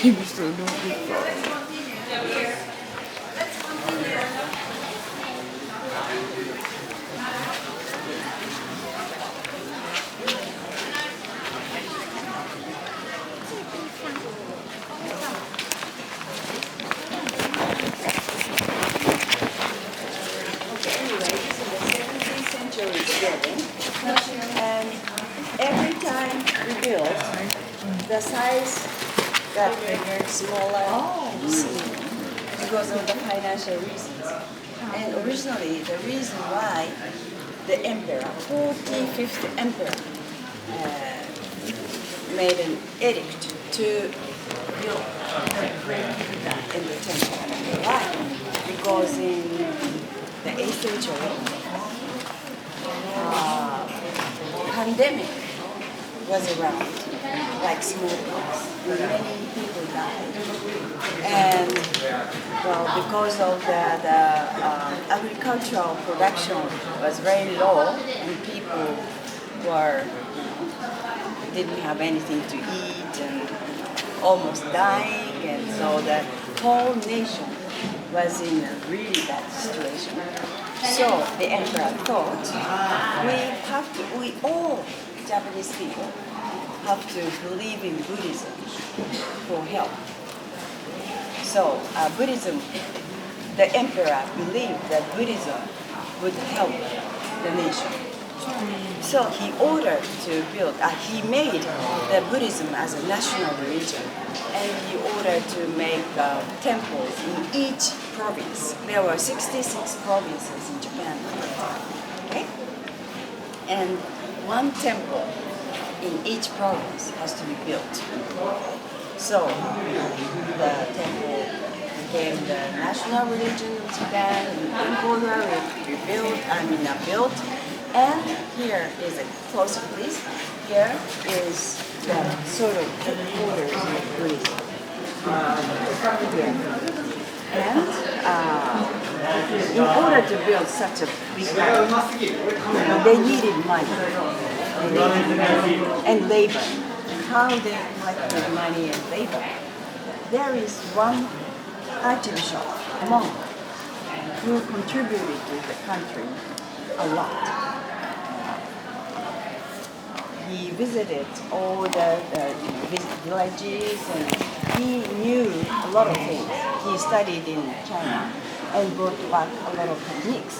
Maybe so, don't think so. Anyway, this is the 17th century building, and every time we build, the size got bigger, smaller, because of the financial reasons. And originally, the reason why the emperor, 45th emperor, made an edict to build the Great Bhuda in the temple. Why? Because in the 8th century, pandemic was around, like smallpox. Many people died. And well, because of the agricultural production was very low, and people didn't have anything to eat and almost dying, and so the whole nation was in a really bad situation. So the emperor thought, we all Japanese people have to believe in Buddhism for help. So Buddhism, the emperor believed that Buddhism would help the nation. So he ordered to build, he made the Buddhism as a national religion, and he ordered to make temples in each province. There were 66 provinces in Japan at the time, okay? And one temple in each province has to be built. So the temple became the national religion of Japan, and temples were built. And here is a closer, please. Here is the sort of headquarters of Buddhism. And in order to build such a big temple, they needed money. And labor. How they collected money and labor. There is one archbishop, monk, who contributed to the country a lot. He visited all the villages, and he knew a lot of things. He studied in China and brought back a lot of techniques.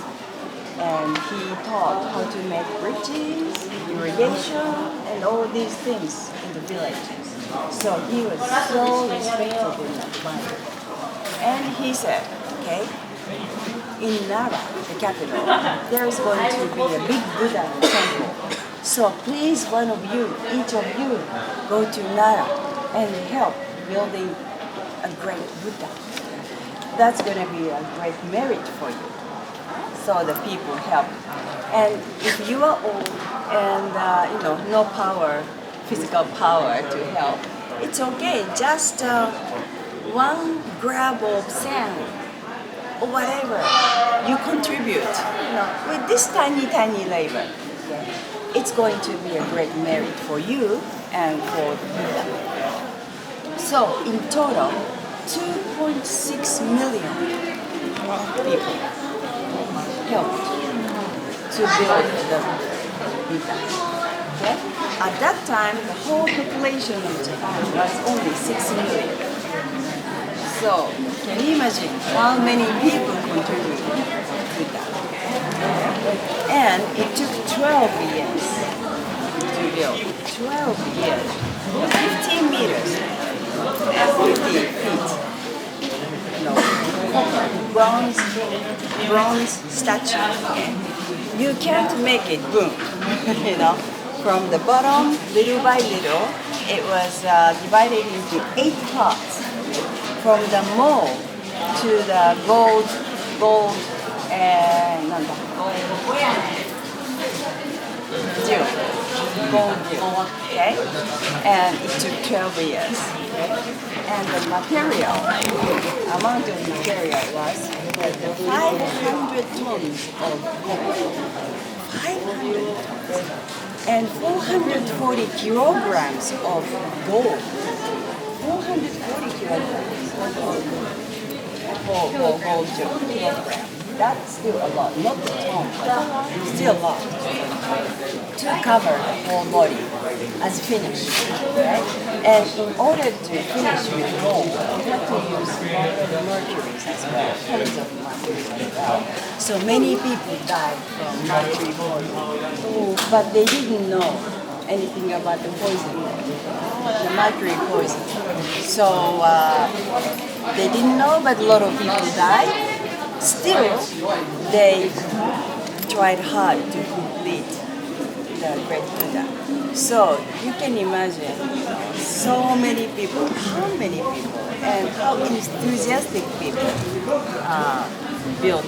And he taught how to make bridges, irrigation, and all these things in the villages. So he was so respected and admired. And he said, okay, in Nara, the capital, there is going to be a big Buddha temple. So please, one of you, each of you, go to Nara and help building a great Buddha. That's going to be a great merit for you. So the people help. And if you are old and no power, physical power to help, it's okay. Just one grab of sand or whatever you contribute, with this tiny labor. Okay? It's going to be a great merit for you and for the Buddha. So in total, 2.6 million people helped to build the Buddha. Okay? At that time, the whole population of Japan was only 6 million. So can you imagine how many people contributed to that? And it took 12 years to build. 12 years. 15 meters and 50 feet. Bronze statue. You can't make it boom. From the bottom, little by little, it was divided into 8 parts. From the mold to the gold deal, okay? And it took 12 years, okay? And the material, amount of material was 500 tons of gold. 500 tons. And 440 kilograms of gold. 440 kilograms for gold kilogram. That's still a lot, not the ton, but still a lot to cover the whole body as finish. Right? And in order to finish with gold, you have to use mercury as well, tons of mercury as well. So many people died from mercury poisoning, but they didn't know anything about the poison, the mercury poison. So they didn't know, but a lot of people died. Still, they tried hard to complete the Great Bhuda. So you can imagine so many people, how many people, and how enthusiastic people built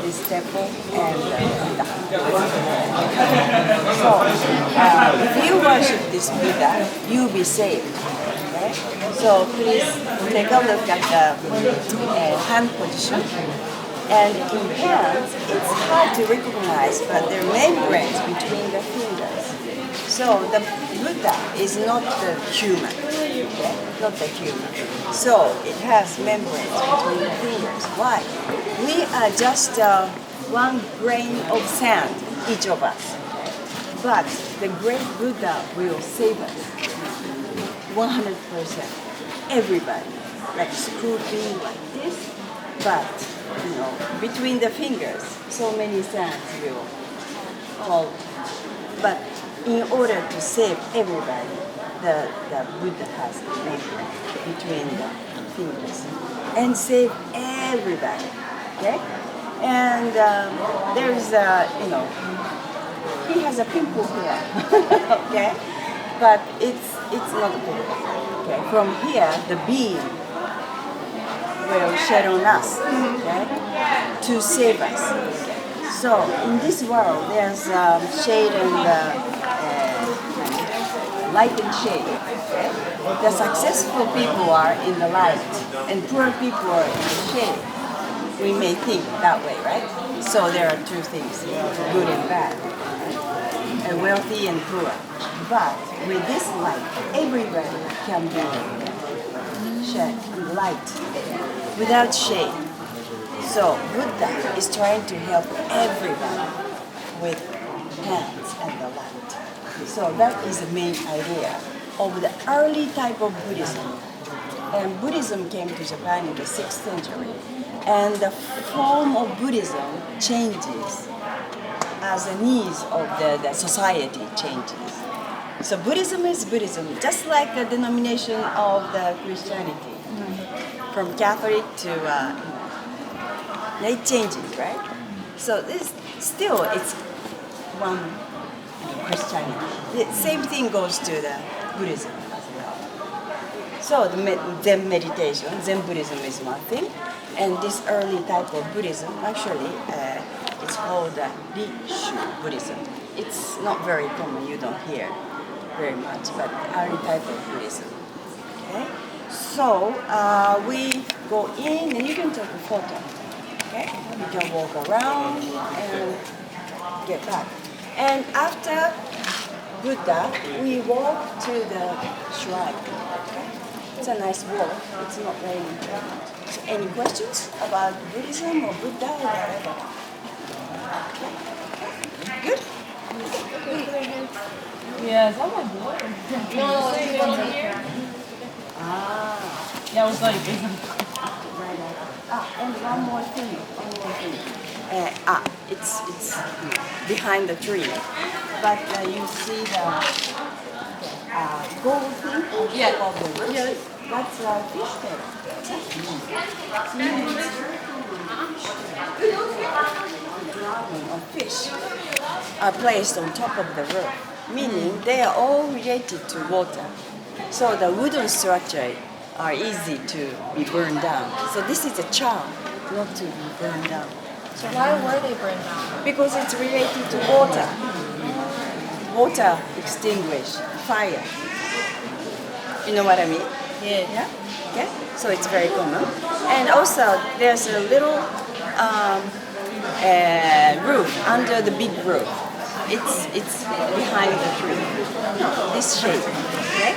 this temple and Buddha. So if you worship this Buddha, you'll be saved. Okay? So please take a look at the hand position. And in hands, it's hard to recognize, but there are membranes between the fingers. So the Buddha is not the human, okay? Not the human. So it has membranes between the fingers. Why? We are just one grain of sand, each of us. But the Great Buddha will save us, 100%. Everybody, like scooping like this, but between the fingers, so many sands will fall. But in order to save everybody, the Buddha has a membrane between the fingers and save everybody. Okay? And there's he has a pimple here. Okay? But it's not a pimple. Okay? From here, the beam will shed on us, okay, to save us. So in this world, there's shade and light and shade. Okay? The successful people are in the light, and poor people are in the shade. We may think that way, right? So there are two things, good and bad, right? And wealthy and poor. But with this light, everybody can be shed in light without shade. So Buddha is trying to help everybody with hands and the light. So that is the main idea of the early type of Buddhism. And Buddhism came to Japan in the 6th century. And the form of Buddhism changes as the needs of the society changes. So Buddhism is Buddhism, just like the denomination of the Christianity. From Catholic to, it changes, right? So this still, it's one Christianity. The same thing goes to the Buddhism as well. So the Zen meditation, Zen Buddhism is one thing, and this early type of Buddhism, actually, it's called Rishu Buddhism. It's not very common, you don't hear very much, but early type of Buddhism. Okay? So we go in and you can take a photo. Okay? You can walk around and get back. And after Buddha, we walk to the shrine. Okay? It's a nice walk. It's not raining. So any questions about Buddhism or Buddha or whatever? Good? Yes, I'm like, what? No, here. Ah. Yeah, I was like, Right. And one more thing. It's behind the tree. But you see the gold thing on top of the roof? Yes. That's a fish tail. Drawing of fish are placed on top of the roof, meaning they are all related to water. So the wooden structure are easy to be burned down. So this is a charm not to be burned down. so why were they burned down? Because it's related to water. Water extinguish fire. You know what I mean? Yeah. Yeah? Okay? So it's very common. And also there's a little roof under the big roof. it's behind the tree. No, this shape. Okay?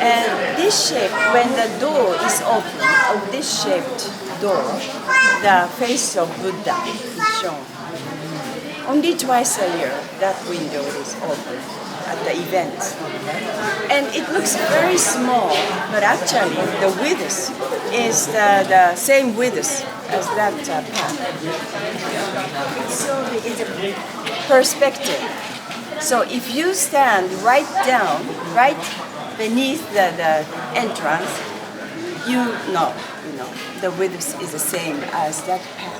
And this shape, when the door is open, of this shaped door, the face of Buddha is shown. Only twice a year that window is open at the events. And it looks very small, but actually the width is the same width as that path. So it's a perspective. So if you stand right down, right beneath the entrance, you know, the width is the same as that path.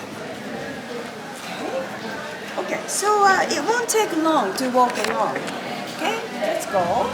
Okay, so it won't take long to walk along. Okay, let's go.